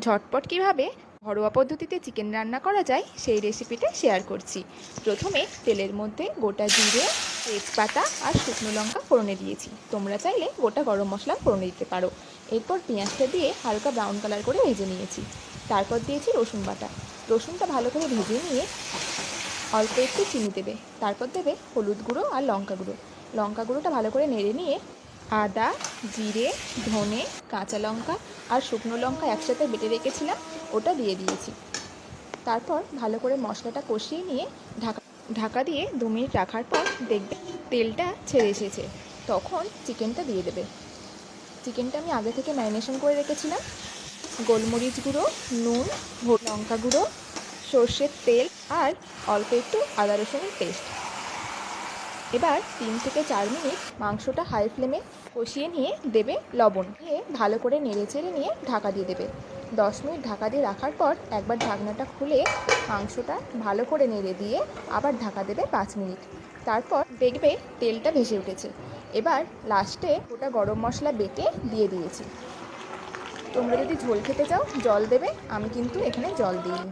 ঝটপট কিভাবে ঘরোয়া পদ্ধতিতে চিকেন রান্না করা যায় সেই রেসিপিটা শেয়ার করছি। প্রথমে তেলের মধ্যে গোটা জিরে, তেজপাতা আর শুকনো লঙ্কা ফোড়নে দিয়েছি। তোমরা চাইলে গোটা গরম মশলা ফোড়নে দিতে পারো। এরপর পেঁয়াজটা দিয়ে হালকা ব্রাউন কালার করে ভেজে নিয়েছি। তারপর দিয়েছি রসুন বাটা। রসুনটা ভালো করে ভেজে নিয়ে অল্প একটু চিনি দেবে। তারপর দেবে হলুদ গুঁড়ো আর লঙ্কা গুঁড়ো। লঙ্কা গুঁড়োটা ভালো করে নেড়ে নিয়ে আদা, জিরে, ধনে, কাঁচা লঙ্কা আর শুকনো লঙ্কা একসাথে বেটে রেখেছিলাম, ওটা দিয়ে দিয়েছি। তারপর ভালো করে মশলাটা কষিয়ে নিয়ে ঢাকা দিয়ে 2 মিনিট রাখার পর দেখবে তেলটা ছেড়ে এসেছে। তখন চিকেনটা দিয়ে দেবে। চিকেনটা আমি আগে থেকে ম্যারিনেশন করে রেখেছিলাম। গোলমরিচ গুঁড়ো, নুন, লঙ্কা গুঁড়ো, সর্ষের তেল আর অল্প একটু আদা রসুনের পেস্ট। এবার 3 থেকে 4 মিনিট মাংসটা হাই ফ্লেমে কষিয়ে নিয়ে দেবে লবণ দিয়ে ভালো করে নেড়ে চেড়ে নিয়ে ঢাকা দিয়ে দেবে। 10 মিনিট ঢাকা দিয়ে রাখার পর একবার ঢাকনাটা খুলে মাংসটা ভালো করে নেড়ে দিয়ে আবার ঢাকা দেবে 5 মিনিট। তারপর দেখবে তেলটা ভেসে উঠেছে। এবার লাস্টে ওটা গরম মশলা বেটে দিয়ে দিয়েছি। তোমরা যদি ঝোল খেতে চাও জল দেবে, আমি কিন্তু এখানে জল দিইনি।